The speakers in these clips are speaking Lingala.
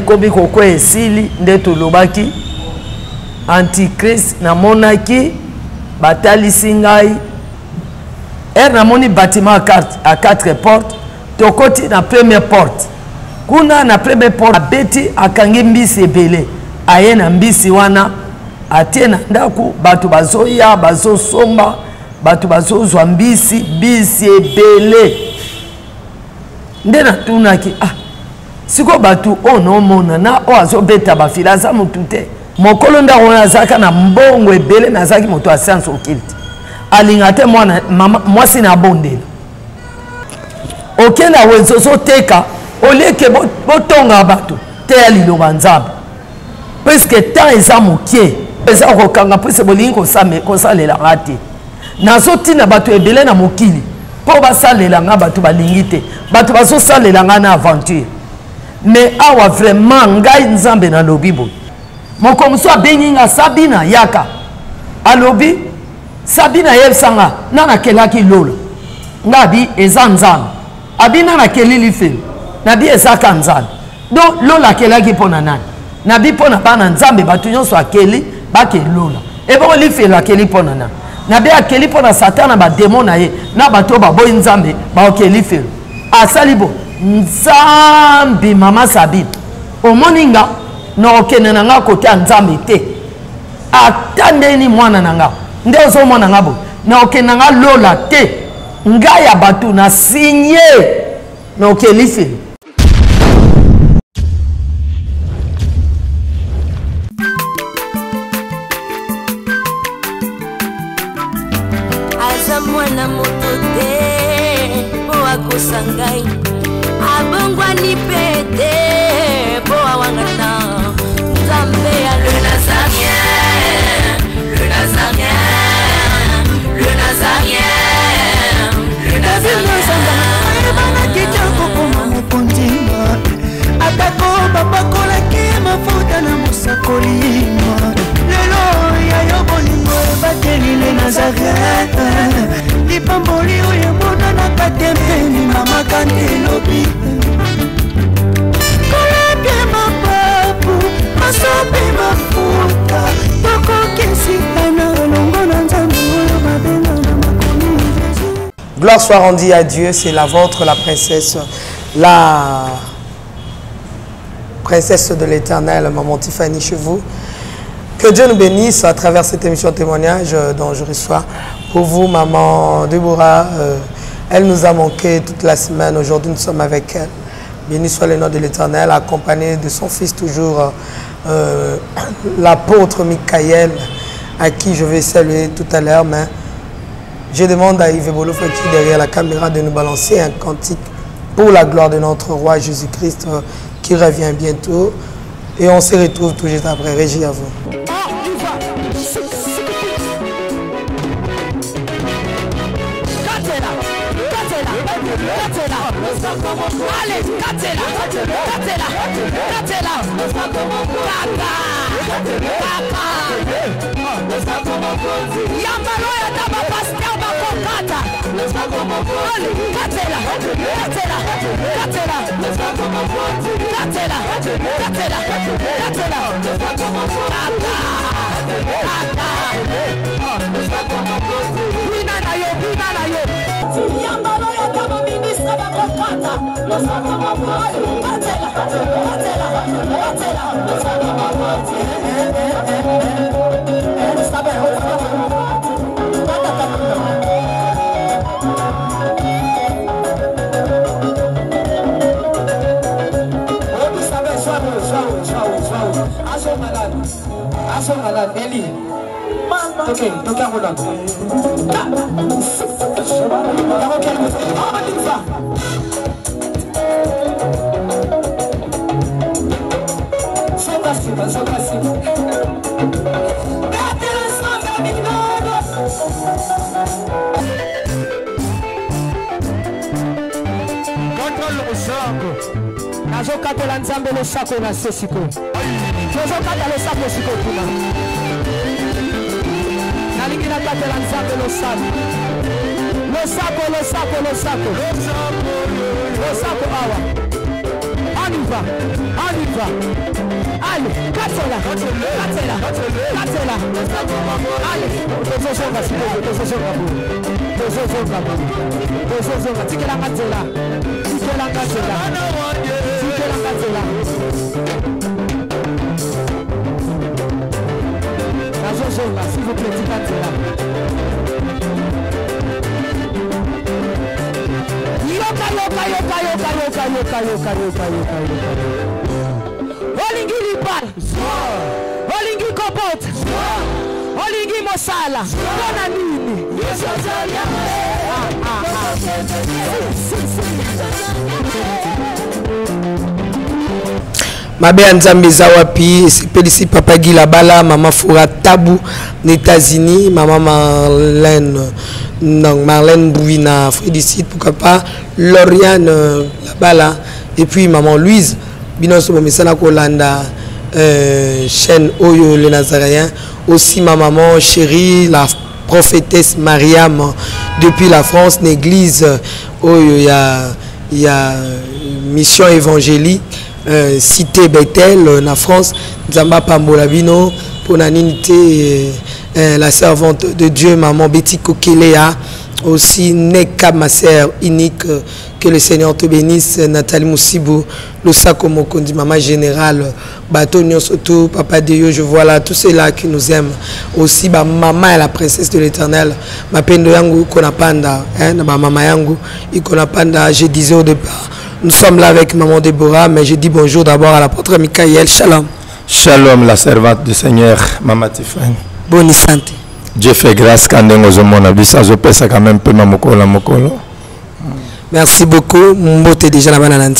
komi koko esili nde tolobaki antichrist na monaki batalisi ngai namoni bâtiment à 4 portes tokoti na première porte kuna na première porte abeti akangi mbisi ebele aye na mbisi wana atie na ndako bato bazoya bazosomba bato bazozwa mbisi ebele nde natunaki siko bato onomona na o azobeta bafila aza motu te mokolo ndako wana azalaka na mbongo ebele nazalaki moto ya science occulte alinga te mwasi na bondela okenda wenzo ozoteka olieke botonga bato te ya liloba nzambe puisque temps eza mokie eza kokanga puisque bolingi kosalelanga te nazotina bato ebele na mokili mpo basalelanga bato balingi te bato bazosalelanga na aventure mais awa vraiment ngai nzambe nalobi boye moko mosu abengi nga Sabina yaka alobi Sabina yebisanga nanakelaki lola nga abi eza nzambe abi nanakeli lifelo nabi ezaka nzambe donc lola akelaki mpo na nani nabi mpo na bana nzambe bato nyonso akeli bakelola ebongo lifelo akeli mpo na nani nabi akeli mpo na satan na bademo na ye na bato baboyi nzambe baokeli lifelo asali bo nzambe mama Sabina omoni nga na okende na nga kote ya nzambe te ata ndeni mwana na nga nde ozomona nga bo na okende na nga lola te ngai ya bato na sinye na okeli lifelo mwana moto te po akosangai abongwani pete po awangata nzambe ya le nazarien le nazarien le nazarien le nazarien bana kitoko koma mokondima atako babakolaki mafuta na mosakolima lelo ya yobolingo bateli le nazarien lipamboli oyo monanaka tempeni mama kandelobi koleke mapapu masopi mafuta tokokesika na longo na nzambe oyo babenga na makomi Jésus. Gloire soit rendue à Dieu, c'est la vôtre, la princesse de l'Éternel, maman Tiffany chez vous. Que Dieu nous bénisse à travers cette émission témoignage dont je reçois pour vous, maman Déborah. Elle nous a manqué toute la semaine. Aujourd'hui, nous sommes avec elle. Béni soit le nom de l'Éternel, accompagné de son fils toujours, l'apôtre Michael, à qui je vais saluer tout à l'heure. Mais je demande à Yves Bolofo qui est derrière la caméra de nous balancer un cantique pour la gloire de notre roi Jésus-Christ qui revient bientôt. Et on se retrouve tout juste après. Régie à vous. Okay, look at what I'm Nazokatela nzambe le sako na sesiko. Nazokatela le sako siko kuna. Nalikina katela nzambe le sako. Le sako, le sako, le sako. Le sako awa. On y va. Allez, Katela. Allez, s'il vous plaît, Olingi Lipal, Olingi Kopot, Olingi Mosala, Bona Nini. Mabe Nzambe Zawapi, c'est Papa Guy Labala, Maman Foura Tabou, des États-Unis, Maman Marlène Bouina, Frédicite, pourquoi pas, Lauriane Labala, et puis Maman Louise, Binoso Bomesana Kolanda, chaîne Oyo le Nazaréen, aussi ma maman chérie, la prophétesse Mariam, depuis la France, l'église Oyo, il y a mission évangélique. Cité Bethel en France, Nzamba Pambolabino, pour l'unité, la servante de Dieu, maman Betty Kokelea, aussi Neka, ma sœur unique, que le Seigneur te bénisse, Nathalie Moussibou, le Sakomo Kondi, maman générale, Batonio Soto, Papa Dieu, je vois là tous ceux-là qui nous aiment, aussi ma maman et la princesse de l'Éternel, ma pendo yangu konapanda, ma maman yangu, ikonapanda, je disais au départ. Nous sommes là avec Maman Déborah, mais je dis bonjour d'abord à l'apôtre Michael. Shalom. Shalom, la servante du Seigneur, Maman Tiffany. Bonne santé. Dieu fait grâce quand on a quand même peu mokolo. Merci beaucoup. Mbote déjà la banane.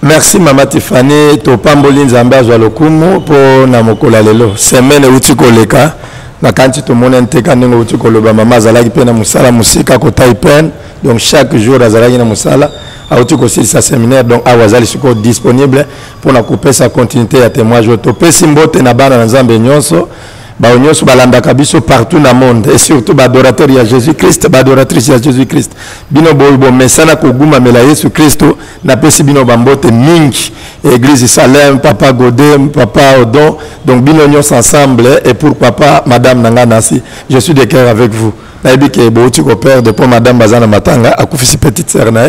Merci Maman Tiffany. To pamboli nzambe azwa lokumu po na mokola lelo. Semaine uti koleka. Na kanti to mona nteka ndenge uti koloba mama azalaki pe na musala musika ko taipen. Donc chaque jour azalaki na musala. Auti aussi sa séminaire donc awazali siko disponible pour la couper sa continuité à témoignage to pesi mbote na bana na nzambe nyonso ba nyonso balanda kabiso partout dans le monde et surtout ba adorateur ya Jésus-Christ ba adoratrice ya Jésus-Christ bino bo mesana ko guma mela Yesu Kristo na pesi bino ba mbote mingi église Salem papa Godem papa Odon donc bino nyonso ensemble et pourquoi pas madame Nanganasi je suis de cœur avec vous na ebike bo uti ko père de pour madame Bazana Matanga akufisi petite sœur na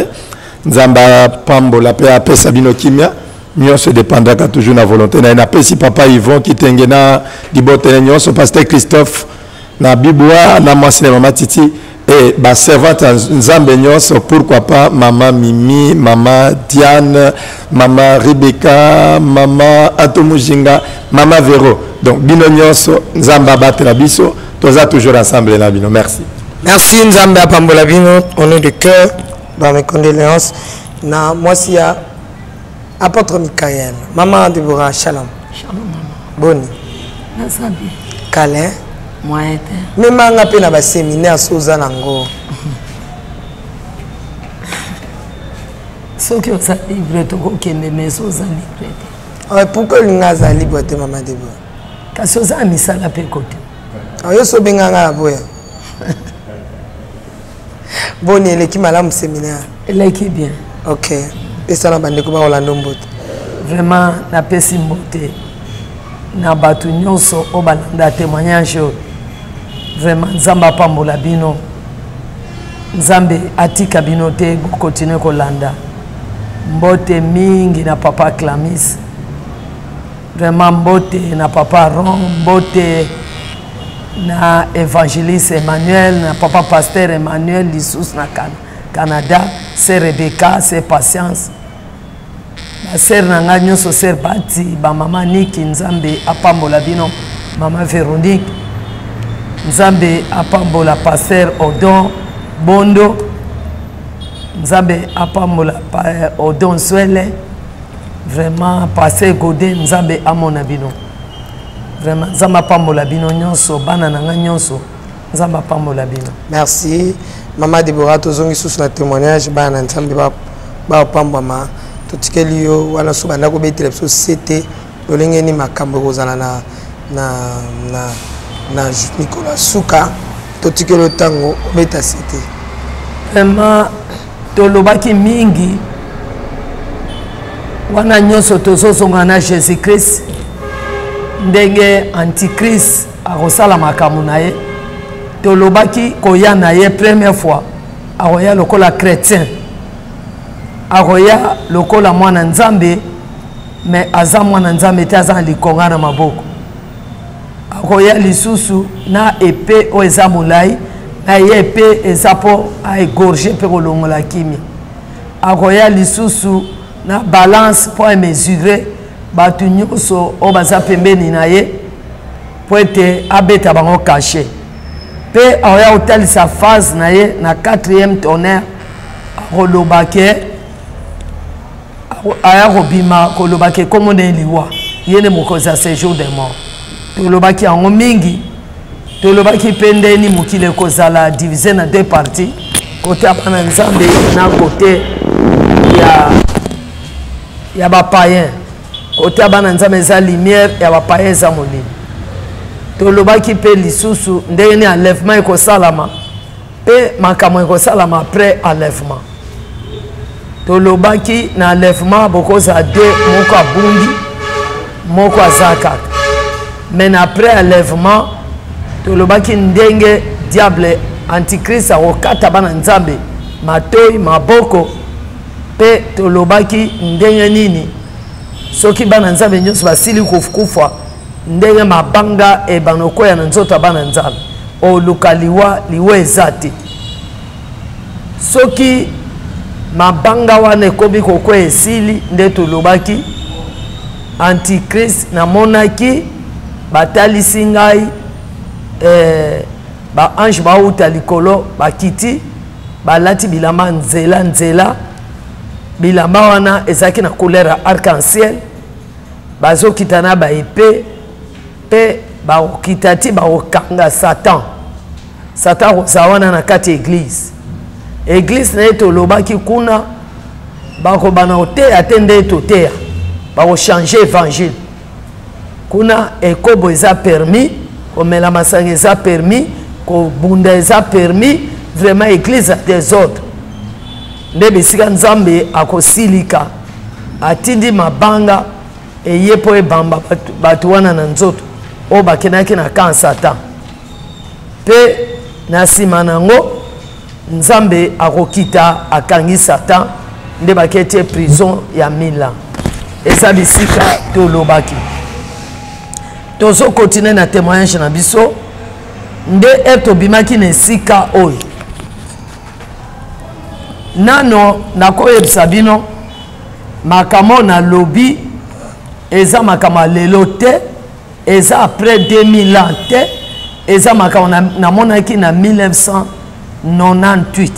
Nzamba Pambola pe apesa bino kimia nyonso dépendaka toujours na volonté na pesi papa Yvon qui tengena dibote nyonso pasteur Christophe na Bibwa na mwasi na mama Titi et ba servante Nzambe nyonso pourquoi pas maman Mimi maman Diane maman Rebecca maman Atomujinga maman Vero donc bino nyonso Nzamba batela biso toza toujours ensemble na bino merci Nzamba Pambola bino au nom de cœur. Dans mes condoléances, moi si à apôtre Michael, maman Déborah, shalom. Shalom maman. Boni. Nasabi. Calais. Moi été. Mais manga pe na ba séminaire soza nango. Ce que ça libre to ko kende mais soza libre. Ah pourquoi lingaza libre te maman Déborah? Ka soza misala pe côté. Ah yo so benganga boya. Bon, il est malamu séminaire. Elle est bien. Ok. Et ça, on a Orlando Mbote. Vraiment, na pesi mbote. Na batu nyonso o balanda témoignage. Vraiment, Nzamba Pambola bino. Nzambe atika bino te continue kolanda. Mbote mingi na papa Clamis. Vraiment mbote na papa Ron, mbote na évangéliste Emmanuel, na papa pasteur Emmanuel Lissous na Canada, c'est Rebecca, c'est Patience. Ma sœur nanga nyonso sœur Bati, ba maman Niki Nzambe apambola bino, maman Véronique. Nzambe apambola pasteur Odon Bondo. Nzambe apambola Odon Swele. Vraiment pasteur Godé Nzambe amona bino. Vraiment, Nzamba Pambola bino nyonso, bana nanga nyonso, Nzamba Pambola bino. Merci. Maman Déborah, tozongi sous la témoignage, bana Nzambe ba pambama, totikeli yo wana so bana ko betela société, lolenge ni makambo kozana na Nicolas Souka, totikeli tango beta cité. Vraiment, tolobaki mingi, wana nyonso tozozonga na Jésus Christ ndenge antichrist akosala makambo na ye tolobaki koya na ye première fois akoya lokola chrétien akoya lokola mwana nzambe mais aza mwana nzambe te aza na likonga na maboko akoya lisusu na épée oyo eza molai na ye épée eza mpo aégorge mpe kolongola kimia akoya lisusu na balance mpo amesure bato nyonso oyo baza pembeni na ye mpo ete abeta bango caché mpe akoya kotalisa phase na ye na 4e tonnerre akolobake aya kobima kolobake kombo na ye liwa ye nde mokonzi ya séjour de mort tolobaki yango mingi tolobaki mpe ndeni mokili ekozala divise na 2 parties kote ya bana nzambe na kote ya bapayen kote ya bana nzambe eza lumière ya bapayen eza molimo tolobaki mpe lisusu ndenge ni enlèvement ekosalama mpe makambo ekosalama après enlèvement tolobaki na enlèvement bokozala 2 moko abungi moko aza kaka mais après enlèvement tolobaki ndenge diable antichrist akokata bana nzambe matoi maboko mpe tolobaki ndenge nini soki bana nzambe nyonso basili kufa ndenge mabanga ebana koya na nzoto ya bana nzambe oluka liwa eza te soki mabanga wana ekomi kokoya esili nde tolobaki antichrist namonaki batalisi ngai baange bauta likolo bakiti balati bilamba nzela bilamba wana ezalaki na couleur ya arc-en-ciel bazokita na baepe mpe bakokita ti bakokanga satan akozala wana na kati église na ye tolobaki kuna bakobana koteya te nde toteya bakochange évangile kuna ekobo eza permis komela masanga eza permis kobunda eza permis vraiment église des autres nde bisika nzambe akosilika atindi mabanga eye mpo ebamba bato wana na nzoto oyo bakendaki na kan satan mpe na nsima nango nzambe akokita akangi satan nde baketi prison ya 1000 ans eza bisika tolobaki tozokontinue na témoignage na biso nde tobimaki na esika oyo nano nakoyebisa bino makambo na lobi eza makambo lelo te eza après 2000 ans te eza makambo namonaki na 1998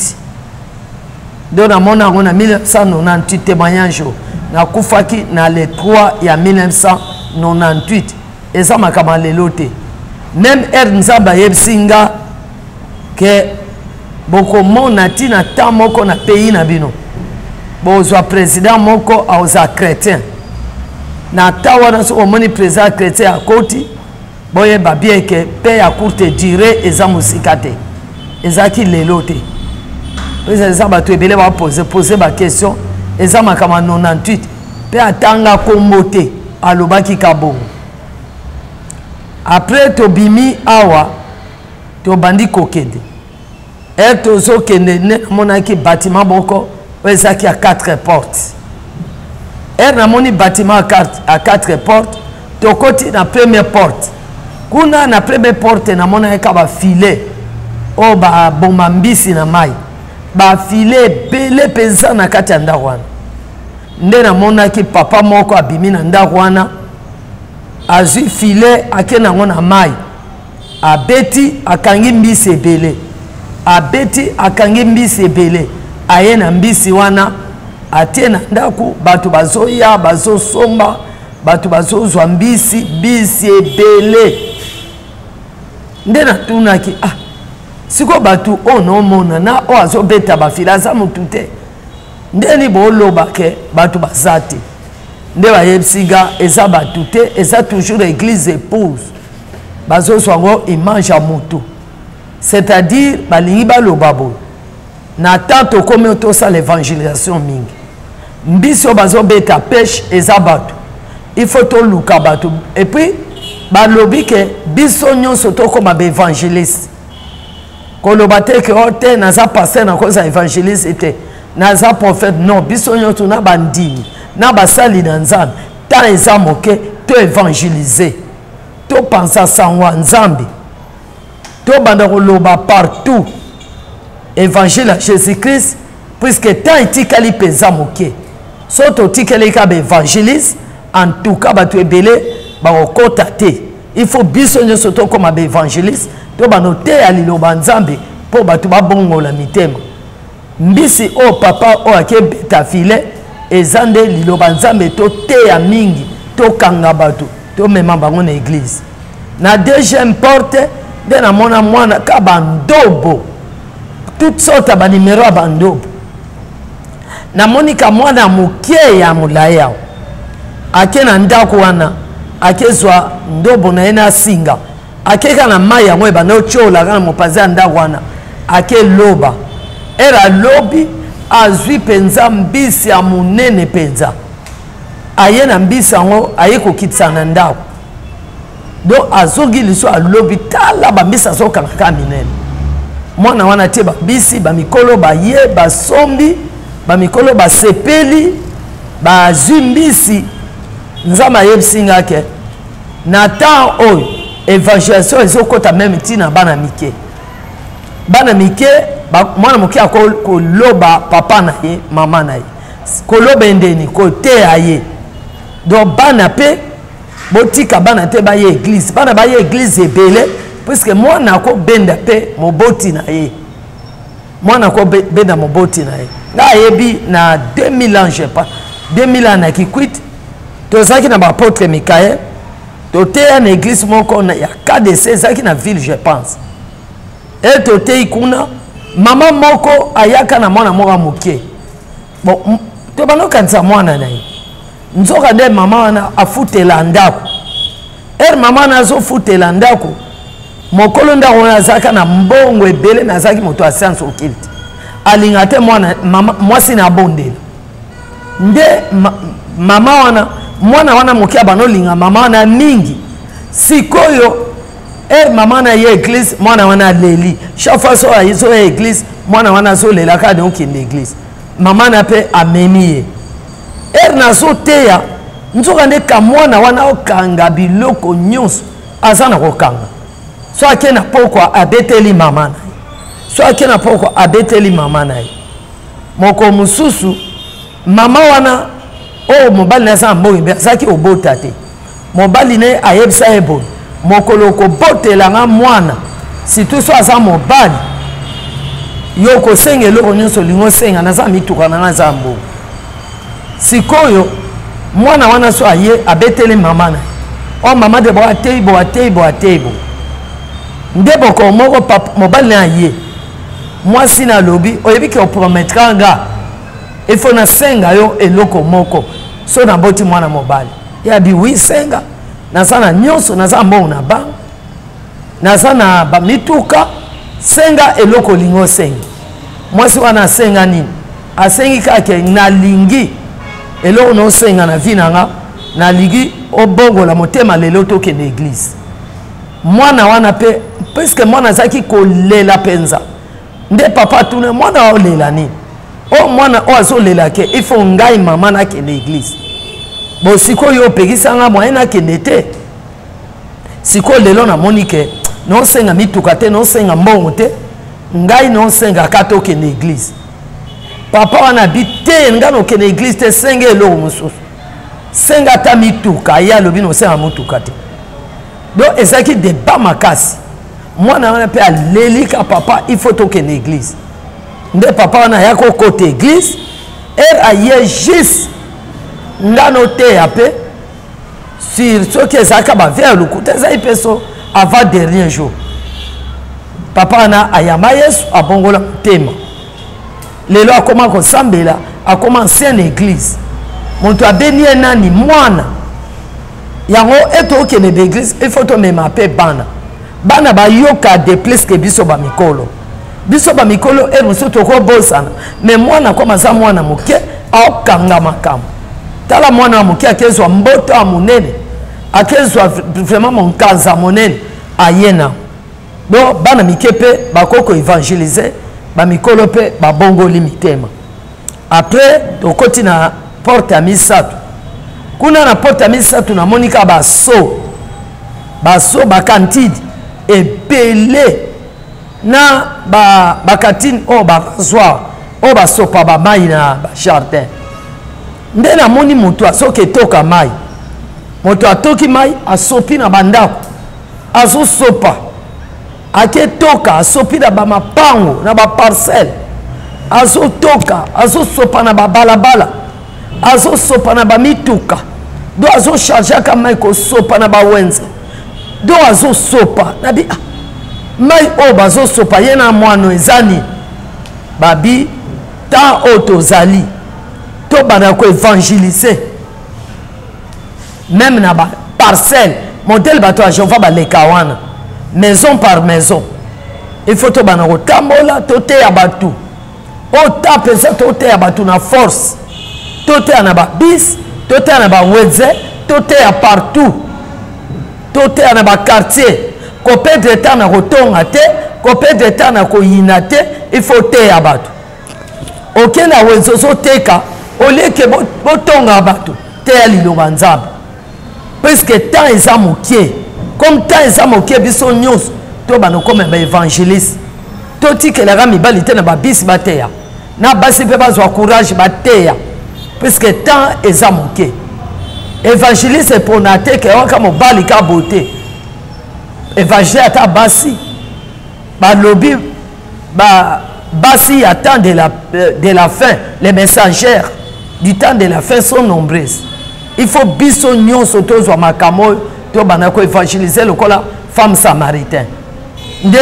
donc namona yango na 1998 témoignage nakufaki na le 3 ya 1998 eza makambo lelo te même ere nzambe ayebisi nga ke bokomona ntina ntan moko na pays na bino bozwa président moko aoza chrétien na ntan wana soki omoni président chrétien akoti boyeba bien ke mpe ya courte durée eza mosika te ezalaki lelo te pesa eza bato ebele bapose baquestion eza makambo 98 mpe atanga kombo te alobaki kabongo après tobimi awa tobandi kokende tozokende nde namonaki bâtiment moko oyo ezalaki ya 4 portes namoni bâtiment à 4 portes tokoti na première porte kuna na première porte namonaki ka bafile oyo baboma mbisi na mai bafile ebele mpenza na kati ya ndako wana nde namonaki papa moko abimi na ndako wana azwi file ake nango na mai abeti akangi mbisi ebele abeti akangi mbisi ebele aye na mbisi wana atie na ndako bato bazoya bazosomba bato bazozwa mbisi ebele nde natunaki siko bato oyo naomona na oyo azobeta bafile aza motu te ndeni booloba ke bato baza te nde bayebisi nga eza bato te eza toujours église épouse bazozwa yango image ya motu c'est-à-dire balingi baloba boye na temps tokomi tosala évangélisation mingi Mbiso bazo beta pêche eza bato. Il faut to luka bato. Et puis balobi ke biso nyonso to koma ba évangéliste. Koloba te ke ote naza pasteur na koza évangéliste ete naza prophète non biso nyonso na bandini na basali na nzambe ta eza moke to évangéliser. To pensa sanwa nzambe. To banda koloba partout évangile à Jésus-Christ puisque tant etikali peza moke. Soto tikali ka ba évangéliste en tout cas ba to ebele ba okota te. Il faut biso nyonso to comme ba évangéliste to ba noter ya liloba nzambe po ba to ba bongo la mitema. Mbisi o papa o akebe ta file ezande liloba nzambe to te ya mingi to kanga bato to mema bango na église. Na deuxième porte de na mona mwana ka bandobo toutes sortes ba numéro bandobo. Na monika mwana mukie ya mulaya ake na ndako wana akezwa ndobo na ena singa akeka na mai yango ebanda ochola kana mopazi ya ndako wana ake loba era lobi azwi penza mbisi ya munene penza aye na mbisi yango aye kokitisa na ndako do azogi liso alobi tala bambisi azokanga minene mwana wana tie bambisi bamikolo baye basombi bamikolo basepeli bazwi mbisi nzama ayebisi nga ke na temps oyo évangélisation ezokota même ntina bana mike mwana moke akoloba papa na ye mama na ye koloba endeni koteya ye donc bana mpe botika bana te baye église bana baye église ebele puisque mwana akobenda mpe moboti na ye mwana akobenda moboti na ye nga ayebi na 2000 ans je pas 2000 ans na kikwit tozaki na bapôtre Michael toteya na église moko na ya KDC ezaki na ville je pense et toteyi kuna mama moko ayaka na mwana moko moke bon tobanokanisa mwana na ye nzoka nde mama wana afutela ndako mama wana azofutela ndako mokolo ndako wana azalaka na mbongo ebele na azalaki moto ya science occulte alinga te mwasi na abondela nde mama wana mwana wana moke abanolinga mama wana mingi sikoyo mama wana ye église mwana wana leli chaque fois so ayizo ye église mwana wana so lela ka donc in l'église mama na pe amemi ye na so teya nzoka nde ka mwana wana okanga biloko nyonso aza na kokanga so ake na pokwa abeteli mama na ye so ake na pokwa abeteli mama na ye moko mususu mama wana o mobali na sa mbongi azaki obota te mobali ne ayebisa ye boye mokolo kobotela nga mwana surtout so aza mobali yo kosenga eloko nyonso lingo senga naza mituka na nga za mbongo sikoyo mwana wana so aye abeteli mama na o mama de bo ateibo nde boko moko mobali na aye mwasi na lobi oyebi ke oprometra nga ifo na senga yo eloko moko so na boti mwana mobali ya bi wi senga naza na nyonso naza mbongo na bango naza na bamituka senga eloko lingo senga mwasi wana asenga nini asengi kake nalingi eloko no senga na vi nanga nalingi obongola motema lelo tokende église mwana wana pe puisque mwana azaki kolela penza nde papa tune mwana olela nini o mwana o azolela ke ifo ngai mama nakende église bo sikoyo opekisanga mwaye nakende te sikoyo lelo namoni ke nosenga mituka te nosenga mbongo te ngai nosenga aka tokende église papa wana bi te nga nokende église te senga eloko mosusu senga ata mituka ye alobi nosenga motuka te donc ezalaki débat makasi mwana wana mpe alelika papa il faut tokende église nde papa wana aya kokota église aye juste ngano teya mpe sur soki ezalaka bavers lokuta ezali mpe so avant dernier jour papa wana ayamba yesu abongola motema lelo akoma kosambela akoma ancienne église moto abeni ye nani mwana yango eto okende d'église il faut tomema mpe bana bayoka de plus ke biso bamikolo mikolo mosusu tokobosana mais mwana koma aza mwana moke aokanga makambo tala mwana wa moke akezwa mboto ya monene akezwa vraiment monkanza monene ayena donc bana mike mpe bakoko évangéliser bamikolo mpe babongoli mitema après tokoti na porte ya misato kuna na porte ya misato namonika baso bakantine ebele na bakatine oyo barasoir oyo basopa bamai na bajardin nde namoni moto asoki etoka mai moto atoki mai asopi na bandako azosopa aketoka asopi na bamapango na baparcele azotoka azosopa na babalabala azosopa na bamituka do azochargeaka mai kosopa na bawenze do azosopa na bi mai oyo bazosopa ye na mwano ezani babi ta oyo tozali tobana koévangéliser même na baparcelle modèle bato ya Jehova baleka wana maison par maison il faut tobana kotambola toteya bato ota mpenza toteya bato na force toteya na babis toteya na baweze toteya partout toteya na baquartier kopedre ta na kotonga te kopedre ta na koyina te il faut teya bato okenda weze ozoteka oleke botonga bato teya liloba nzambe puisque temps eza mokie comme temps eza mokie biso nyonso tobana koma baévangéliste totikelaka mibali te na babisi bateya na basi mpe bazwa courage bateya puisque temps eza mokie évangéliste epona te ke waka mobali ka bote évangile ata basi balobi basi ya temps de la fin les messagères du temps de la fin sont nombreuses il faut biso nyonso tozwa makambo tobana koévangéliser lokola femme samaritain nde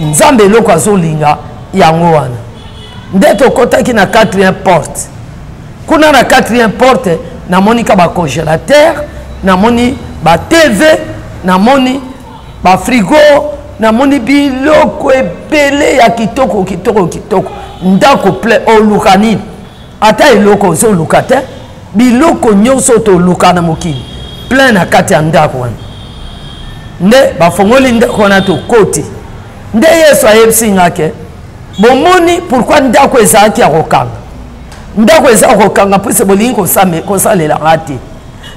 nzambe eloko azolinga yango wana nde tokotaki na 4e porte kuna na 4e porte namonika bacongélateur namoni batv namoni bafrigo namoni biloko ebele ya kitoko kitoko kitoko ndako ple oluka nini ata eloko ozoluka te biloko nyonso toluka na mokili plein na kati ya ndako wana nde bafongoli ndako wana tokoti nde yesu ayebisi nga ke bomoni pourkui ndako ezalaki ya kokanga ndako eza kokanga pwese bolingi kosalela nga te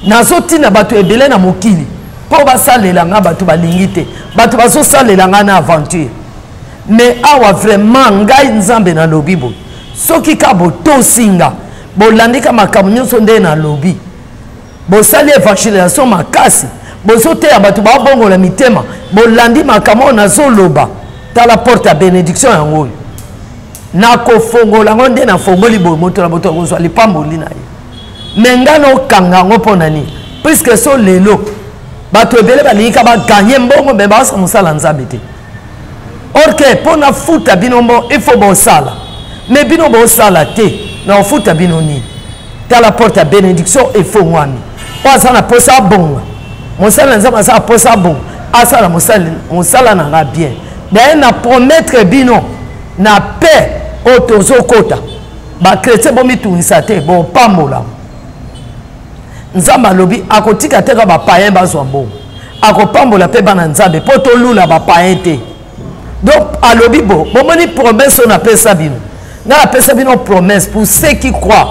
nazotina bato ebele na mokili mpo basalela nga bato balingi te bato bazosalela nga na aventure mais awa vraiment ngai nzambe nalobi boye soki ka botosinga bolandika makambo nyonso nde nalobi bosali évangélisation makasi bozoteya bato babongola mitema bolandi makambo oyo nazoloba tala porte ya bénédiction yango oyo nakofongola yango nde nafongoli boye moto na moto akozwa lipamboli na ye me ngai nokanga yango mpo na nini puiske so lelo bato ebele balingika baganye mbongo me baosa mosala nzambe te orke mpo na futa bino mbo il faut bosala me bino bosala te na ofuta bino nini tala porte ya bénédiction efongwami po aza na posa abonga mosala na nzambe aza na posa abonga asala mosala na nga bien daye na promettre bino na paix oyo tozokota bakretien bomitungisa te bopambola nzambe alobi akotika teka bapayen bazwa mbongo akopambola mpe bana nzambe mpo tolula bapayen te donc alobi bomoni promesse oyo napesa bino nga napesa bino promesse pour ceux qui croient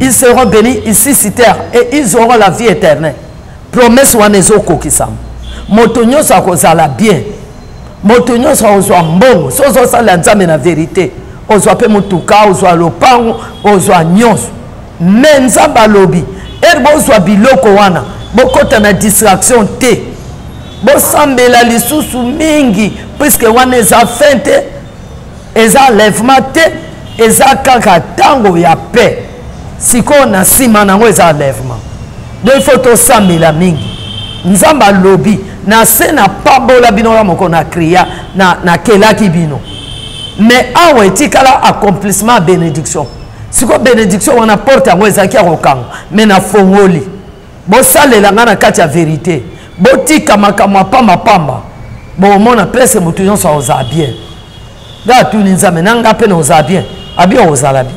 ils seront bénis ici sur terre et ils auront la vie éternelle promesse wana ezokokisama moto nyonso akozala bien moto nyonso akozwa mbongo so ozosala nzambe na vérité ozwa mpe motuka ozwa lopango ozwa nyonso me nzambe alobi eri bozwa biloko wana bokota na distraction te bosambela lisusu mingi puisque wana eza fin te eza enlèvement te eza kaka ntango ya paix sikoyo na nsima nango eza enlèvement donc il faut tosambela mingi nzambe alobi na se na pambola bino ya moko na kriya na kelaki bino mais awa etikala accomplissement ya bénédiction sikoyo bénédiction wana porte yango ezalaki ya kokanga mais na fongoli bosalela nga na kati ya vérité botika makambo ya pambapamba bomona place moto nyonso akozala bien nga atuni nzambe na nga mpe na ozala bien abi ozala bien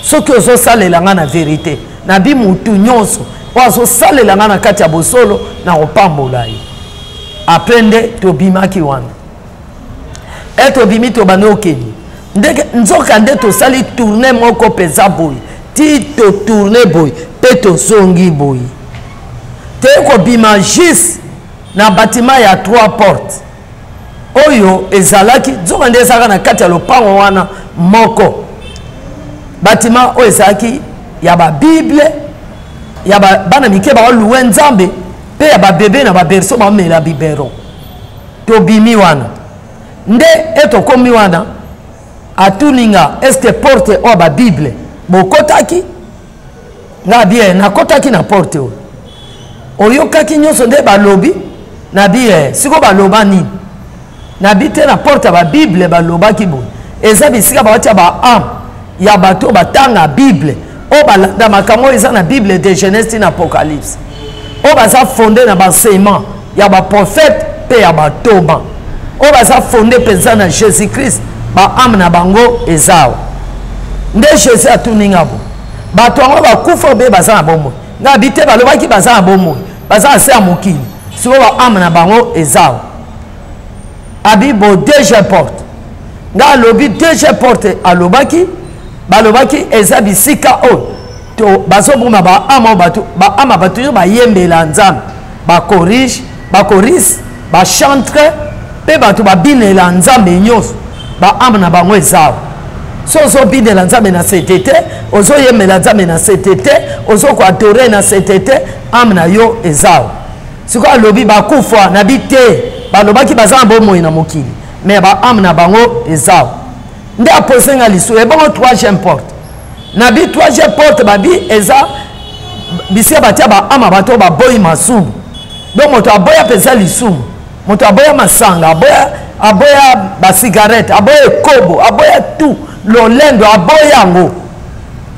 Ce que zo salela nga na vérité na bi mutu nyonso wa zo salela nga na kati ya bosolo na kopambola ye après nde tobimaki wana e tobimi tobandi okeni ndenge nzoka nde tosali tourne moko mpenza boye ti totourne boye mpe tozongi boye te kobima juste na batima ya 3 portes oyo ezalaki nzoka nde ezalaka na kati ya lopango wana moko batima oyo ezalaki ya babible ya bana mike baoluwe nzambe mpe ya babebe na baberso bamela bibero tobimi wana nde etokomi wana atuninga eske porte oyo babible bokotaki nga bien nakotaki na porte oyo oyokaki nyonso nde balobi na bien siko baloba nini nabi te na porte ya babible balobaki boye eza bisika bawati ya baame ya bato batanga bible oyo balanda makambo eza na bible de Genèse ti na Apocalypse oyo baza fonde na baenseignement ya baprofete mpe ya batoba oyo baza fonde mpenza na Jésus Christ baame na bango ezawa nde Jésus atuninga bo bato yango bakufa mpe baza na bomoi nga bi te balobaki baza na bomoi baza na se ya mokili sikoyo baame na bango ezawa abi bo deuxième porte nga alobi deuxième porte alobaki balobaki eza bisika oyo to bazoboma baama bato yo bayembela nzambe bakorise bachantre mpe bato babinela nzambe nyonso baama na bango ezawa so ozobinela nzambe na sete te ozoyembela nzambe na sete te ozokoadore na sete te ame na yo ezawa sikoyo alobi bakufa na bi te balobaki baza na bomoi na mokili me baame na bango ezawa nde aposenga lisusu ebongo troisième porte na bi troisième porte babi eza bisika batia baama bato baboyi masumu donc moto aboya mpenza lisumu moto aboya masanga aboya basigarete aboya ekobo aboya tu lolendo aboya yango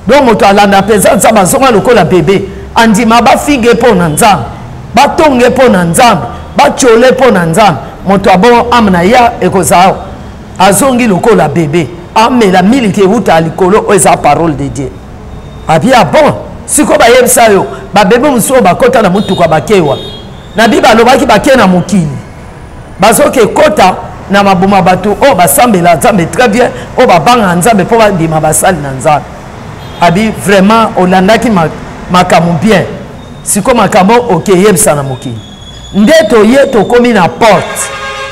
donc moto alanda mpenza nzambe azonga lokola bebe andima bafinge mpo na nzambe batonge mpo na nzambe batiole mpo na nzambe moto abongo ame na ya ekozala azongi lokola bebe amela miliki euta likolo oyo eza parole de Dieu abia bon siko bayebisa yo babebe mosusu bakota na mutuka bakewa na bi balobaki bake na mokili bazoke kota na mabuma bato oyo basambela nzambe très bien oyo babanga nzambe mpo bandima basali na nzambe abi vraiment olandaki makambo bien siko makambo okeyebisa na mokili nde toye tokomi na porte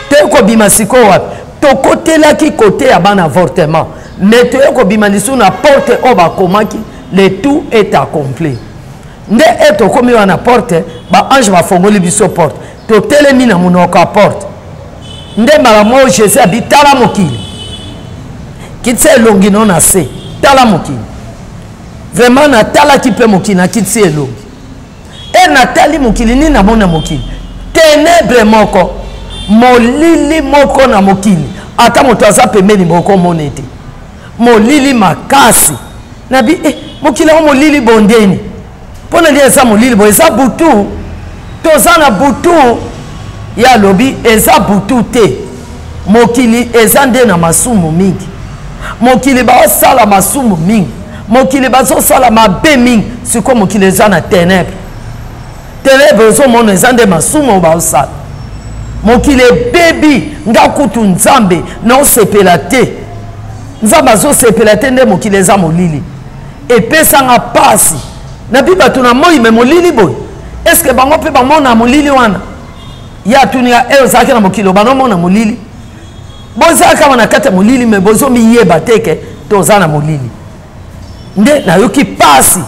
te kobima siko wapi tokotelaki kote ya bana avortement mais toye kobima lisusu na porte oyo bakomaki le tout est accompli nde tokomi wana porte baange bafongoli biso porte totelemi na monoko ya porte nde malamu oyo Jésus abi tala mokili kitisi elongi no na se tala mokili vraiment natalaki mpe mokili nakitisi elongi e natali mokili nini namona mokili ténèbre moko molili moko na mokili ata moto aza pembeni bokomona ete molili makasi nabi mokili yango molili bondeni mpona nde eza molili bo eza butu toza na butu ya alobi eza butu te mokili eza nde na masumu mingi mokili baosala masumu mingi mokili bazosala mabe mingi sikoyo mokili eza na ténèbre ténèbre ozomona eza nde masumu oyo baosala mokili ebebi nga kutu nzambe naosepela te nzambe azosepela te nde mokili eza molili epesanga pasi na bi bato na moi me molili boye eske bango mpe bamona molili wana ya atuninga eyo ozalaki na mokili banomona molili bozalaka na kati ya molili me bozomiyeba teke toza na molili nde nayoki pasi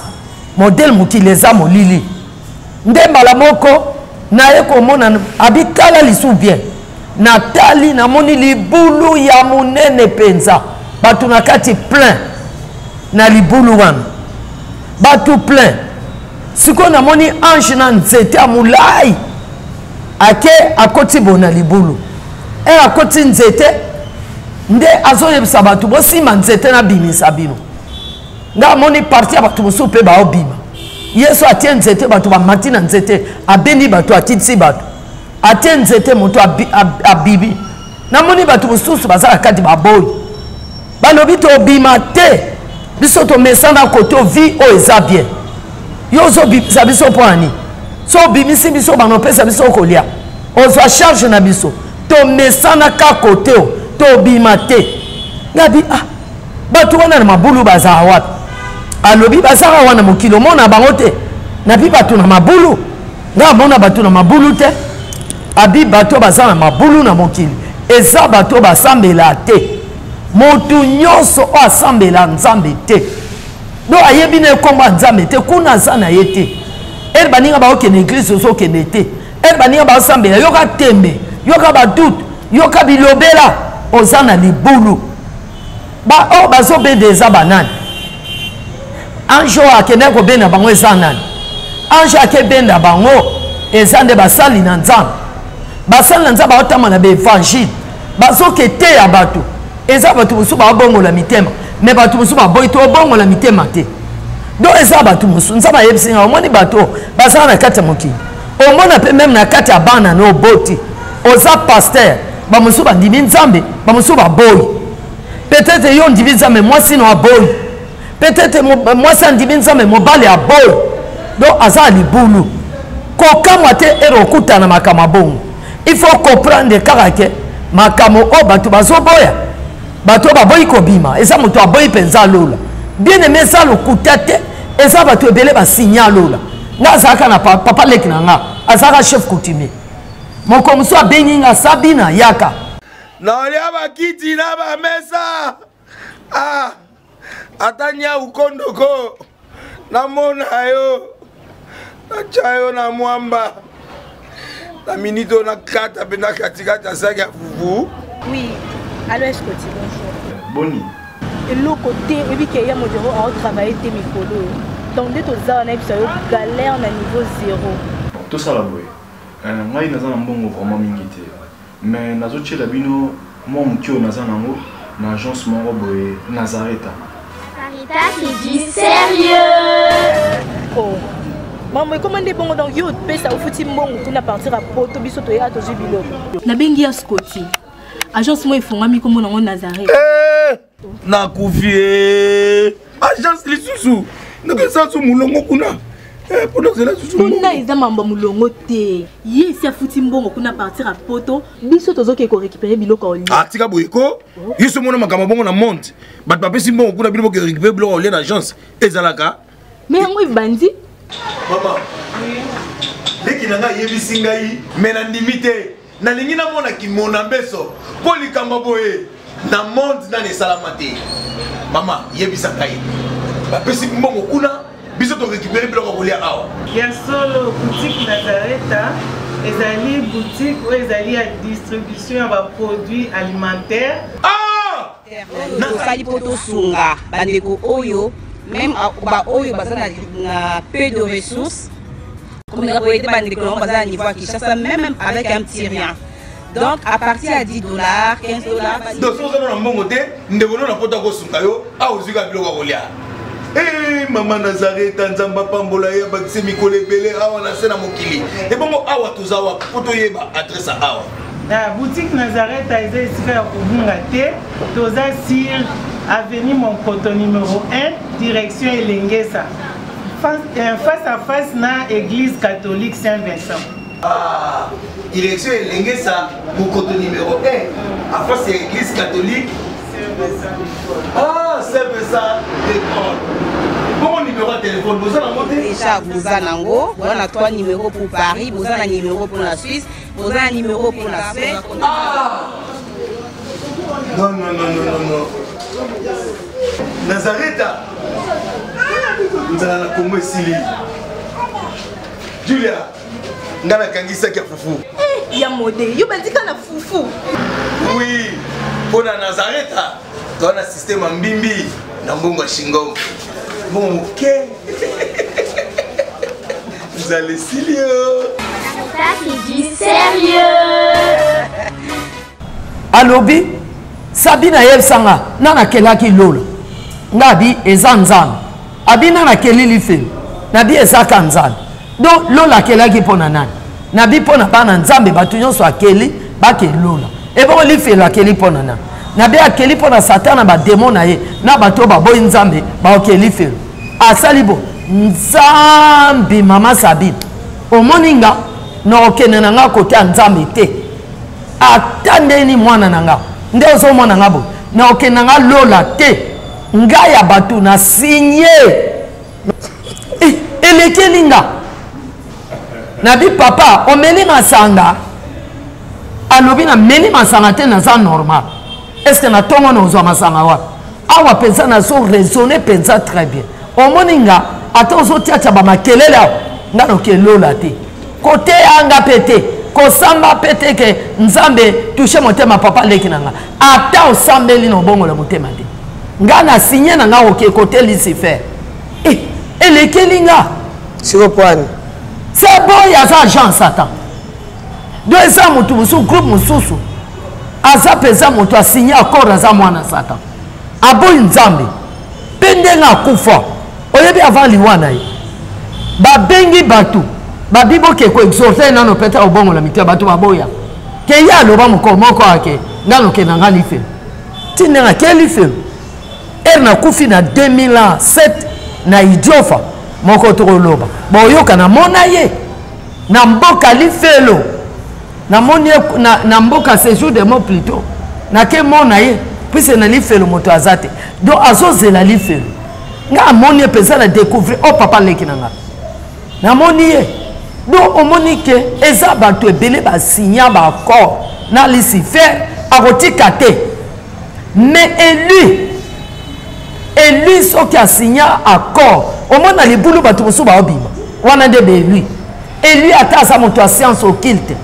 modele mokili eza molili nde mbala moko naye komona abitala lisu bien natali namoni libulu ya monene mpenza bato na kati plein na libulu wana bato plein sikoyo namoni ange na nzete ya molai ake akoti bo na libulu akoti nzete nde azoyebisa bato bosima nzete na bimisa bino nga amoni parti ya bato mosusu mpe baobima yesu atie nzete bato bamati na nzete abendi bato atitisi bato atie nzete moto abibi namoni bato mosusu baza na kati baboyi balobi tobima te biso to mesana koto vie o eza bien yo zo bimisa biso po ani so bimisi biso bano pesa biso kolia ozwa charge na biso to mesana ka kote o to bimate ngabi bato wana na mabulu baza wapi alobi bazara wana mokilo mona bango te na bi bato na mabulu nga mona bato na mabulu te abi bato baza na mabulu na mokili eza bato basambela te motu nyonso o asambela nzambe te do ayebi na ekomba nzambe te kuna aza na ye te ere baninga baokende eglise ozokende te ere baninga baosambela yoka tembe yoka badute yoka bilobela oza na libulu o bazobenda eza banani ange oyo akende kobenda bango eza nani ange akebenda bango eza nde basali na nzambe basali na nzambe baotama na baevangile bazoketeya bato eza bato mosusu baobongola mitema me bato mosusu baboyi to obongola mitema te do eza bato mosusu nzambe ayebisi nga omoni bato bazala na kati ya mokili omona mpe meme na kati ya bana na oboti oza paster bamosusu bandimi nzambe bamosusu baboyi peut-être yo ndimi nzambe mwasi no aboyi peut-être mwasi andimi nzambe mobali aboyi do aza libulu kokamwa te ere okuta na makambo abongo il faut comprendre kaka ke makambo o bato bazoboya bato baboyi kobima eza moto aboyi mpenza alola bien aimé eza lokuta te eza bato ebele basinya alola nga azalaka na papa leki na nga azalaka chef coutumier moko mosu abengi nga sabina yaka naolia bakiti na bamesa ata nya ukondoko namona yo natya yo na mwamba na minito na kata mpe na katikati asaki ya fufu. Oui, allo Escoti, bonjour. Boni. Et l'autre côté, et puis qu'il y a mon bureau à travailler tes micros. Donc, dès que tu as un galère na niveau 0. Tout ça là, boy. Moi, il y a un bon vraiment mingité. Mais nazo tche labino, moi mon tio nazanango, na agence mon boy Nazareta. Sarita qui dit sérieux. Oh. Maman, comment est bon donc yo pe ça au fouti mbongo kuna partir à poto biso to ya to jibilo. Na bengi ya Scotty. Agence moi ifungami comme na Nazareth. Na kufie. Agence lisusu. Ndeke sansu mulongo kuna. Pour cela susu. Kuna iza mamba mulongo te. Ye si afuti mbongo kuna partir à poto biso tozo ke ko récupérer biloko oli. Tika boyeko. Yiso mona makama bongo na monte. Bat pape si mbongo kuna biloko ke récupérer biloko oli na agence. Ezalaka. Mais ngo bandi. Maman, leki nanga yebisi ngai mena ndimite na lingi na mona kimona mbeso poli kamba boye na monde na ne salamate. Mama yebisa ngai ba pesi mbongo kuna biso to récupérer biloko kolia awa ya solo boutique Nazareta ezali boutique ou ezali ya distribution ya ba produits alimentaires na sali poto sunga bandeko oyo même ba oyo bazana na peu de ressources comme on a été bandeko bazana niveau à Kinshasa même avec un petit rien. Donc à partir à $10, $15 donc ça na mbongo te ndeko na poto ko sunga yo a uzika biloko kolia. Maman Nazareta nzamba pambola ya bakise mikole belé awa na sena mokili et bongo awa tozawa poto yeba adresse awa la boutique Nazareta est ici à Kubungate toza sur avenue Monkoto numéro 1 direction Elengesa face à face na église catholique Saint-Vincent. Direction Elengesa Monkoto numéro 1 à face à l'église catholique Saint-Vincent d'école. Bon numéro de téléphone, vous avez monté déjà, vous avez on a 3 numéros pour Paris, vous avez un numéro pour la Suisse, vous avez un numéro pour la Suède. Non. Nazareta. Vous allez la Congo Sili. Julia, ngana kangisa kia fufu. Ya modé, yo bandika na fufu. Oui, pour la Nazareta, dans un système en bimbi, dans Bongo Shingo. Bon, ok. Vous allez Silio. Sarita qui dit sérieux. Alobi, Sabina Yebsanga, nana kelaki lolo. Nabi ezanzan. Abi nana kelili film. Nabi ezaka nzan. Donc lola kelaki pona nani. Nabi pona bana nzambe batu nyonso akeli bake lola. Et bon li fait la keli pona nani. na be akeli mpo na satan na bademo na ye na bato baboyi nzambe baokeli felo asali bo nzambe mama Sabine omoni nga na okende na nga kote ya nzambe te ata ndeni mwana na nga nde ozomona nga bo na okende na nga lola te nga ya bato na sinye elekeli nga na bi papa omeli masanga alobi na meli masanga te naza normal est-ce que na tongo na ozwa masanga wapi awa pensa nazo raisonner pensa très bien omoni nga ata ozotiatia bamakelele awa nga nokelola te kote yanga pe te kosamba pe te ke nzambe touche motema papa leki na nga ata osambeli na obongola motema te nga na sinye na nga oke kote Lucifer elekeli nga sikopoani c'est bon yaza agent Satan do eza motu mosusu groupe mosusu aza peza moto asinye accord aza mwana Satan aboyi nzambe mpe ndenge akufa oyebi avant liwa na ye babengi bato babi bokeko exorte nano peta obongola mitema bato baboya ke ye aloba moko ake ngano ke na nga lifelo ti ndenge ake lifelo ere nakufi na 2007 na Idiofa moko tokoloba boyoka na mona ye na mboka lifelo na moni na mboka séjour de mots plutôt na ke mona ye puisque na lifelo moto azate donc azozela lifelo nga moni ye pesa na découvrir o papa leki na nga na moni ye donc omoni ke eza bato ebele basinya baaccord na Lucifer akotika te mais Eli soki asinya accord omona libulu bato mosusu baobima wana nde belui Eli ata aza moto ya science occulte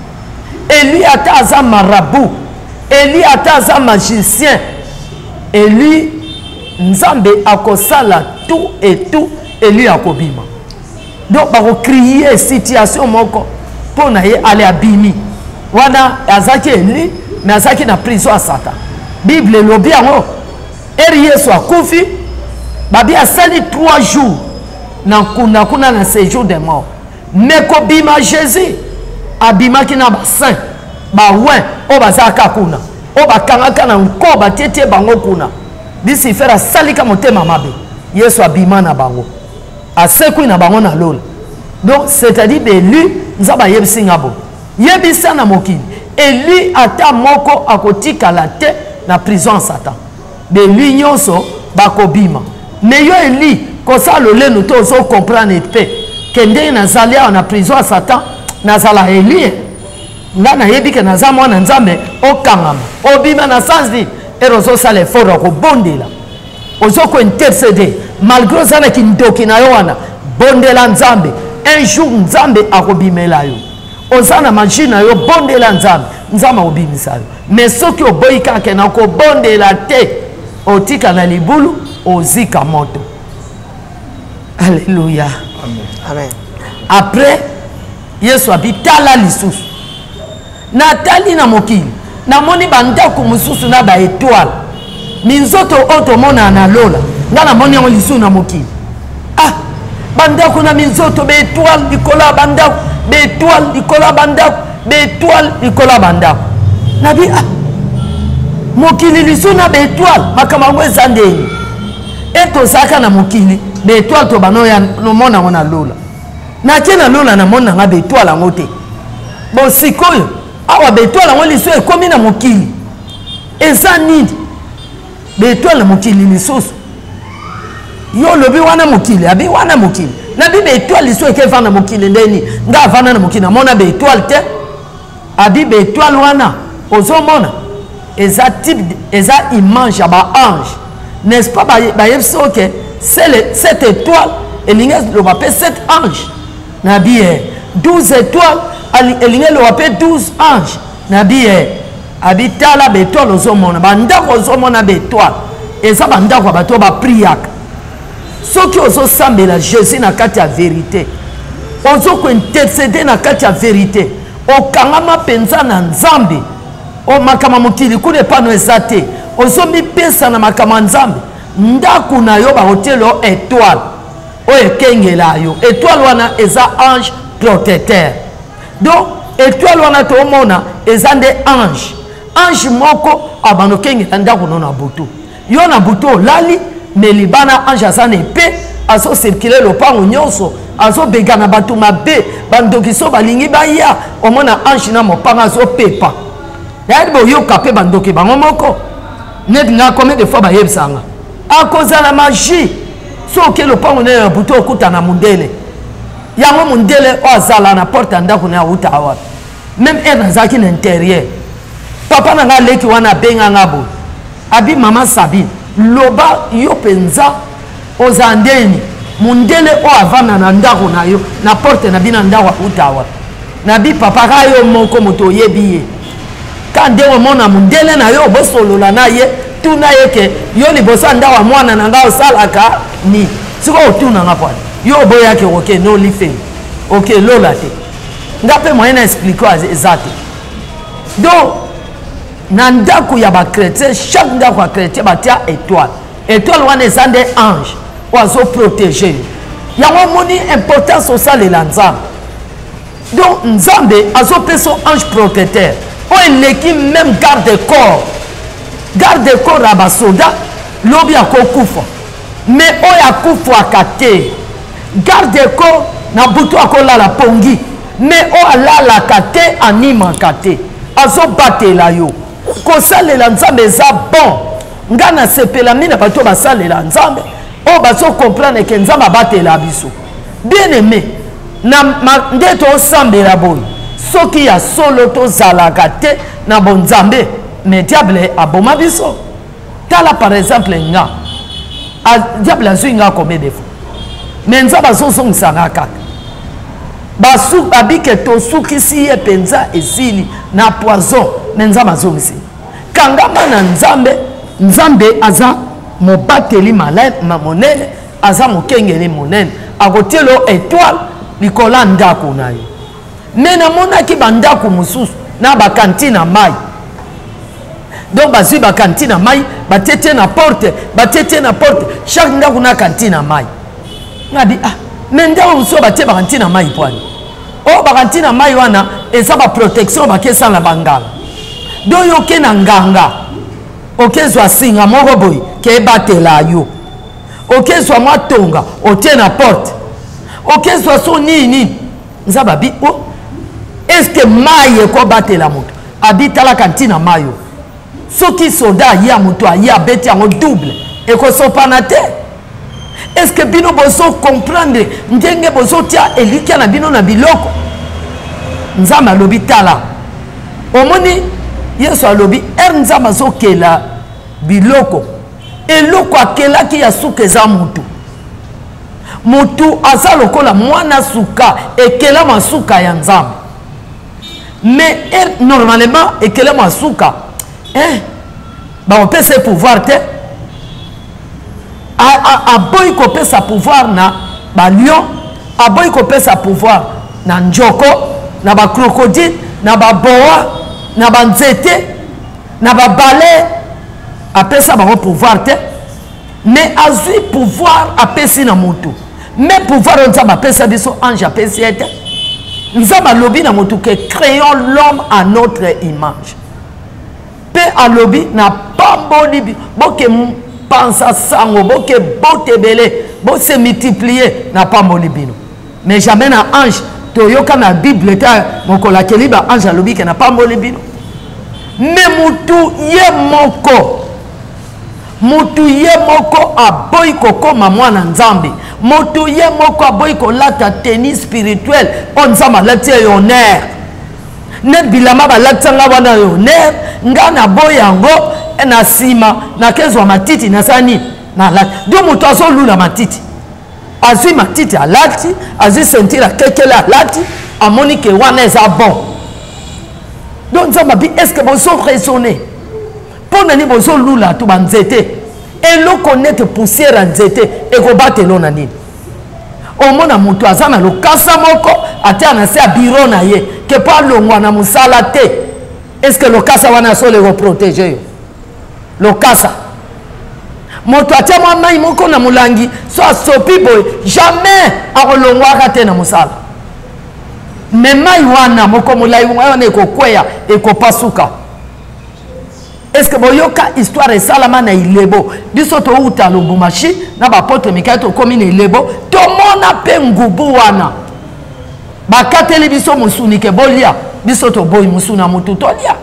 Eli ata aza marabout Eli ata aza magicien Eli nzambe akosala tout et tout Eli akobima donc bakokrie situation moko mpo na ye ale abimi wana azaki Eli mais azaki na prison ya Satan Bible elobi yango eri Yesu akufi babi asali 3 jours na kuna na séjour de mort mais kobima Jésus abimaki na basaint bawen oyo bazalaka kuna oyo bakangaka na nko batietie bango kuna Lucifer asalika motema mabe Yesu abima na bango asekwi na bango na lola donc c'est-à-dire belu nzaba yebisi nga bo yebisa na mokili Eli ata moko akotikala te na prison Satan belu nyonso bakobima mais yo Eli kosala loleno to ozo comprendre pe ke ndenge nazali awa na prison ya Satan nazala Eli nga nayebi ke naza mwana nzambe okangama obima na sansi ere ozosala effort ya kobondela ozokointercede malgré ozalaki ndoki na yo wana bondela nzambe un jour nzambe akobimela yo oza na magie na yo bondela nzambe nzambe akobimisa yo mais soki oboyi kaka na kobondela te otika na libulu ozika moto alléluia amen après Yesu abi tala lisusu natali na mokili namoni bandako mosusu na baetoile minzoto oyo tomona na lola nga namoni yango lisusu na mokili bandako na minzoto baetoile likolo ya bandako baetoile likolo ya bandako baetoile likolo ya bandako nabi mokili lisusu na baetoile makambo yango eza ndeni etozalaka na mokili baetoile to banoya nomona yango na lola natie na lola namoni nanga baetoile yango te bon sikoyo awa baetoile yango lisusu ekomi na mokili eza nini baetoile na mokili lisusu yo lobi wana mokili abi wana mokili nabi baetoile lisusu ekeva na mokili ndeni nga avanda na mokili namona baetoile te abi baetoile wana ozomona eza type eza image ya baange n'est-ce pas bayebisi oke cette étoile elingi loba mpe 7 ange nabi 12 étoiles elingi loba mpe 12 ange nabi abi tala baetoile ozomona bandako ozomona baetoile eza bandako ya bato bapriaka soki ozosambela Jésus na kati ya vérité ozokointercede na kati ya vérité okangama mpenza na nzambe makambo mokili kuna epano eza te ozomipesa na makambo ya nzambe ndako na yo bahotelo étoile oyo ekengela yo étoile wana eza ange protecteur donc étoile wana tomona eza nde ange ange moko abandokengi ndako non na butu yo na butu olali mais libana ange aza na epée azo circuler lopango nyonso azo begana bato mabe bandoki so balingi baya omona ange na mopanga azo pepa yayi boyoka mpe bandoki bango moko neti nga combien de fois bayebisanga akozala magie soki lopango nene na butu okutana mundele yango mundele o azala na porte ya ndako na auta awa même ere nazalaki na intérieur papa na nga aleki wana abenganga boye abi mama Sabine loba yo mpenza oza ndeni mundele o avanda na ndako na yo na porte na bino ndako auta awa nabi papa ka yo moko moto oyebi ye ka nde omona mundele na yo bosolola na ye tuna ye ke yo liboso ndako mwana na nga osalaka ni siko otuna nga pwani yo boyaki oke no life oke lola te nga mpe moyen na explique eza te donc na ndako ya bachrétien chaque ndako ya chrétien batia étoile étoile wana eza nde ange oyo azoprotege yango omoni importance osalela nzambe donc nzambe azopesa ange protecteur oyo eleki même garde corps ya basoda lobi akokufa mais oyo akufwaka te garde corps na butu akolala pongi mais oyo alalaka te animaka te azobatela yo kosalela nzambe eza bon nga nasepela mingi na bato basalela nzambe oyo bazocomprendre ke nzambe abatela biso bien aimé nde tosambela boye soki ya solo tozalaka te na bonzambe mais diable aboma biso tala par exemple nga diable azwi nga combien de fois mais nzambe azozongisanga kaka babike tosukisi ye mpenza esili na poison mais nzambe azongisi kangama na nzambe aza mobateli monene aza mokengeli monene akotielo étoile likolo ndako na yo mais namonaki bandako mosusu na bakantine ya mai donc bazwi bakantine ya mai batete na porte chaque ndako na kantine ya mai ngabi mais ndako mosusu batie bakantine ya mai pwani oyo bakantine ya mai wana eza baprotection bakesala banganga donc yoke na nganga okezwa singa moko boye kebatela yo okezwa mwa tonga otie na porte okezwa so nini nzambe abi o eske mai ekobatela moto abitala kantina mayo soki soda aye ya moto aye abeti yango double ekosopana te eske bino bozo comprendre ndenge bozotia elikia na bino na biloko nzambe alobi tala omoni yesu alobi ere nzambe azokela biloko eloko akelaki ya suka eza mutu aza lokola mwana suka ekela masuka ya nzambe mais normalement ekela masuka baopesa pouvoir te aboyi kopesa pouvoir na balion aboyi kopesa pouvoir na njoko na bacrocodile na baboa na banzete na babale apesa bango pouvoir te mais azwi pouvoir apesi na motu mais pouvoir oyo nzambe apesa biso ange apesi ye te nzambe alobi na motu ke créons l'homme à notre image mpe alobi na pamboli boke pansa sango boke botebele bose multiplier na pamboli bino mais jamais na ange toyoka na bible ta mokolakeli ba ange alobi ke na pamboli bino mais mutu ye moko aboyi kokoma mwana nzambe mutu ye moko aboyi kolata tennis spirituel o nzambe alati ye honneur net bilamba balatanga wana honneur nga naboyi yango na nsima nakezwa matiti nasani nalati do moto azolula matiti azwi matiti alati azwi sentire akekele alati amoni ke wana eza bon donc nzambe abi est ce que bozo raisonner mpo nani bozolula to banzete eloko nete poussière ya nzete ekobatelo na nini omona moto aza na lokasa moko atia na se ya biro na ye ke mpo alongwa na mosala te est ce que lokasa wana solo ekoprotege yo lokasa moto atia mwa mai moko na molangi so asopi boye jamais akolongwaka te na mosala me mai wana moko molai wana ekokweya ekopasuka est-ce que boyoka histoire esalama na ilebo biso touta Lubumbashi na bapotre mikaye tokomi na ilebo tomona mpe ngubu wana bakateli biso musuni ke bolia biso toboyi musuni ya mutu tolia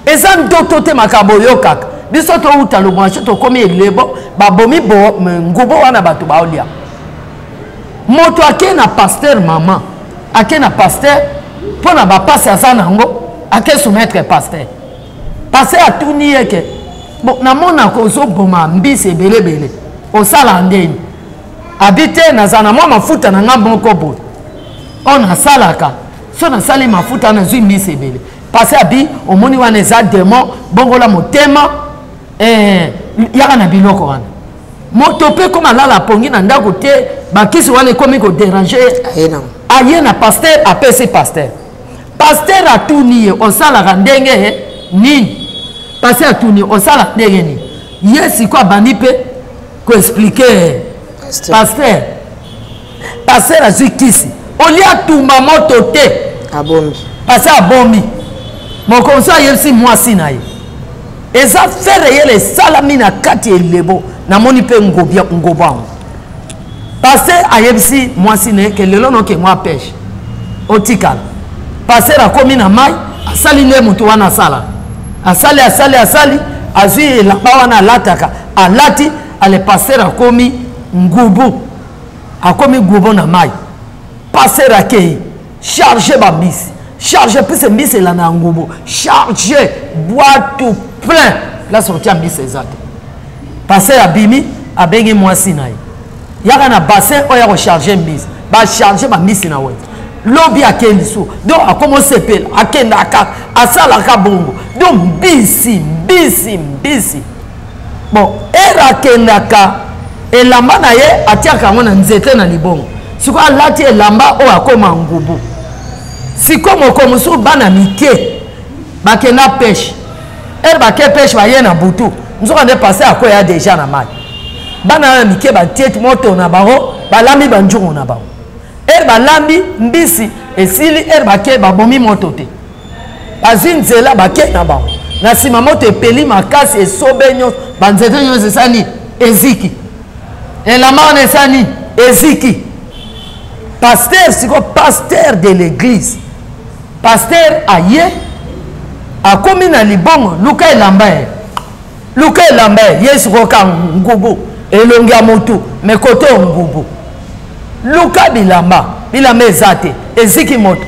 eza ndoto te makambo oyokaka biso touta Lubumbashi tokomi ilebo babomi ngubu wana bato baolia moto ake na pasteur mama ake na pasteur mpo na bapasi aza nango ake soumettre pasteur pasteur atuni ye ke bon namonaka ozoboma mbisi ebelebele osala ndeni abi te naza na mwa mafuta na nga moko boye oyo nasalaka so nasali mafuta nazwi mbisi ebele pasteur abi omoni wana eza demon bongola motema yaka na biloko wana moto mpe koma alala apongi na ndako te bakisi wana ekomi koderange aye na pasteur apesi pasteur pasteur atuni ye osalaka ndenge nini pasteur atuni osala ndenge nini ye sikoyo abandi mpe koexplike pasteur azwi kisi olia atumba moto te pasteur abomi mokonzi ayebisi mwasi na ye eza fere yele esalami na kati elebo namoni mpe ngobo yango pasteur ayebisi mwasi na ye ke lelo noke mwa peshe otikala pasteur akomi na mai asali nde moto wana asala asali azwi elamba wana alataka alati ale pasteur akomi ngubu na mai pasteur akei charge bambisi charge pese mbisi elana ya ngubu charge boite plein la sorti ya mbisi eza te pasteur abimi abengi mwasi na ye yaka na bassin oyo ya kocharge mbisi bacharge bambisi na we lobi akendi so donc akomosepela akendaka asalaka bongo donc mbisi bon ere akendaka elamba na ye atiaka yango na nzete na libongo sikoyo alati elamba oyo akoma ngubu sikoyo moko mosusu bana mike bakenda peshe ere bake peshe baye na butu nzoka nde pase akoya deja na mai bana na mike batie moto na bango balambi banzungu na bango ere balambi mbisi esili ere bake babomi moto te bazwi nzela bake na bango na nsima moto epeli makasi esobe nyonso banzete nyonso esa nini eziki elamba wana esa nini eziki pasteur siko pasteur de l'église pasteur aye akomi na libongo luka elamba ye ye sikoka ngubu elongi ya motu me kote o ngubu luka bilamba eza te eziki moto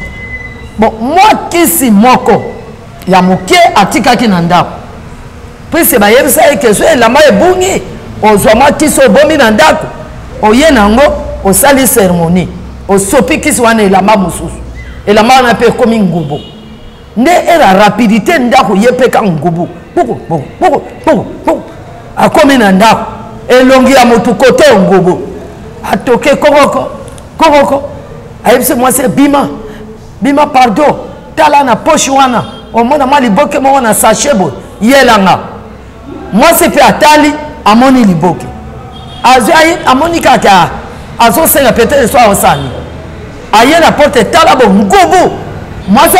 bon mwa kisi moko ya moke atikaki na ndako prise bayebisa ye ke so elamba ebungi ozwa mwa kisi obomi na ndako oye nango osali ceremonie osopi kisi wana elamba mosusu elamba wana mpe ekomi ngubu nde era rapidité ndako ye mpe ka ngubu akomi na ndako elongi ya motu kote ngubu atoke kokoko ayebisi mwasi bima pardon tala na poche wana omona mwa liboke moko na sachet boye yelanga mwasi mpe atali amoni liboke amoni kaka azosenga peut-être so aosani aye na porte tala bo ngubu mwasi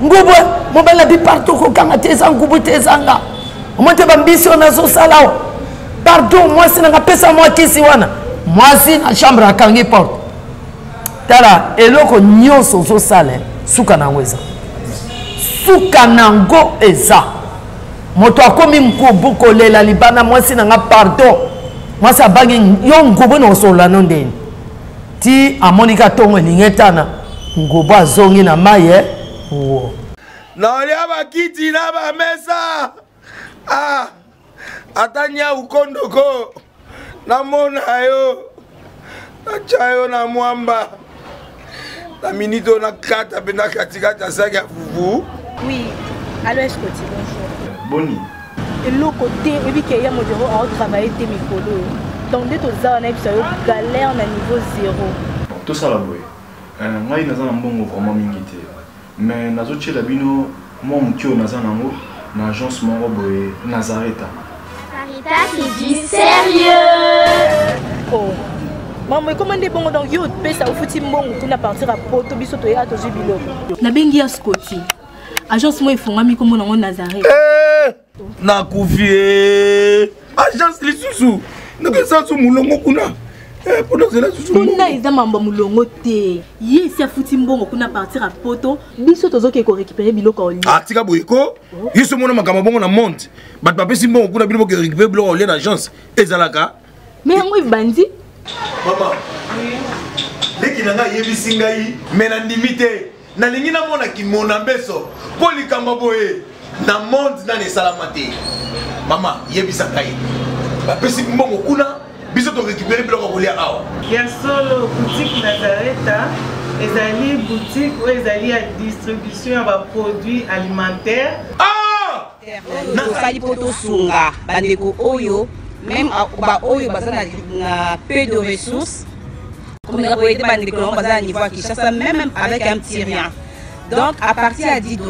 ngubu mobala bi partout kokanga te eza ngubu te ezanga omonte bambisi ona azosala o pardon mwasi nanga pesa mwa kisi wana mwasi na chambre akangi porte tala eloko nyonso ozosala suka nango eza moto akomi ngubu kolela libana mwasi nanga pardon mwasi abangi yo ngubu na osolola no ndeni ti amonika ntongo elingi etana ngubu azongi na mai wo naolia bakiti na bamesa atanya ukondoko namona yo natya yo na mwamba na minito na kata mpe na katikati ya saki ya fufu. Oui, allo est-ce que tu bonjour Boni eloko te oyebi ke ya modero aotravaille te mikolo donc nde toza na biso yo galère na niveau 0 tosala boye ngai naza na mbongo vraiment mingi te mais nazotiela bino mwa moki oyo naza nango na agence moko boye Nazareta. Caritas c'est du sérieux. Oh maman comment nde bongo donc yo pesa ofuti mbongo tuna partir à poto biso to ya tozi biloko nabengi ya Scotty agence moi efungami comme on Nazareth. Na kufie agence lisusu ndeke sansu mulongo kuna pour nous là susu kuna eza mamba mulongo te ye si afuti mbongo kuna partir à poto biso tozoke ko récupérer biloko oli tika boyeko yeso mona makamba bongo na monte bat papesi mbongo kuna biloko récupérer biloko oli na agence ezalaka mais yango bandi mama leki nanga yebisi ngai mais na ndimite na lingi na mona kimona mbeso po likamba boye na monde na nesalama te mama yebisa ngai bapesi mbongo kuna biso to récupérer biloko kolia awa ya solo boutique Nazareta ezali boutique ou ezali ya distribution ya ba produits alimentaires tosali po tosunga bandeko oyo même ba oyo baza na peu de ressources comme on a été bandeko baza na niveau à Kinshasa même avec un petit rien. Donc à partir à 10 $,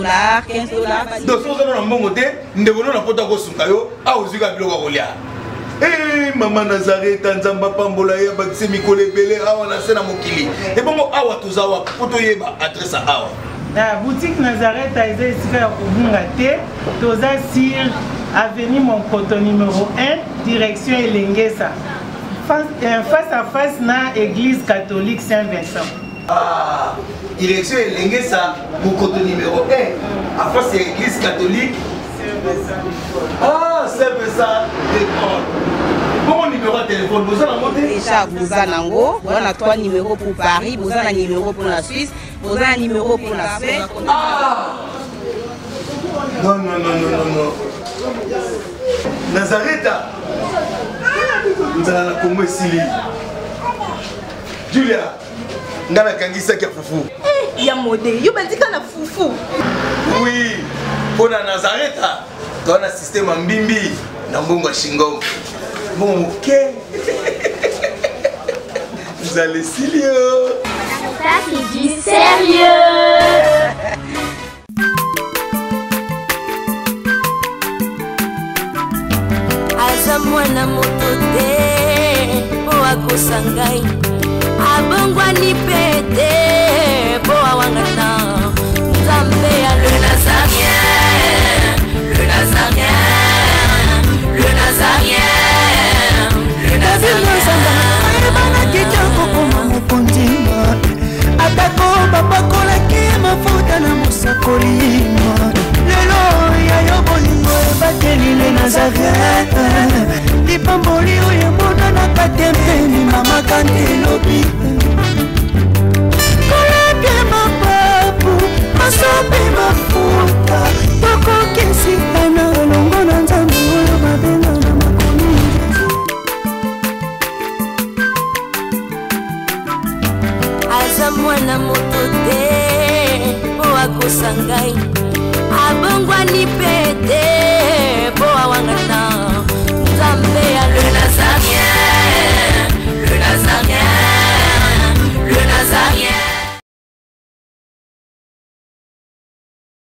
15 $. Donc si on a un bon côté, nous devons nous apporter au Sunkayo, à Ozuga Bilogolia. Eh maman Nazareth, Tanzamba Pambola, Baxi Mikole Bele, Awa Sena Mokili. Et bon, Awa Tuzawa, Potoyeba, adresse à Awa. La boutique Nazareth a été ici à Kubungate, Toza Sir, avenue Monkoto numéro 1, direction Elengesa. Face à face na église catholique Saint-Vincent. Ah, direction Elengesa, Monkoto numéro 1, à face de l'église catholique. Ah, Saint-Vincent, d'accord. Bon numéro de téléphone, vous avez monté déjà, vous avez on a 3 numéros pour Paris, vous avez un numéro pour la Suisse, vous avez un numéro pour la Suède. Ah non, non, non, non, non, non. Nazareta nous allons la Congo Sili. Julia, nous allons kangisa kia fufu. Eh, ya modé, yo bandika na fufu. Oui, pour la Nazareta, tu as un système en bimbi, dans Bongo Shingo. Bon, ok. Vous allez Silio. Ça c'est du sérieux. Aza mwana moto te po akosa ngai abongwani pete po awangana nzambe ya le nazarien, le nazarien, le nazarien, le nazarien ebana kitoko koma mokondima atako bapakolaki mafuta na mosakolima lelo yayo bolingo ebateli le nazarien lipamboli oyo emonanaka te mpeni mama kandi elobi koleke mapapu masope mafuta tokokisikana elongo na nzambe oyo babenga na makomi aza mwana moto te po akosa ngai abongwani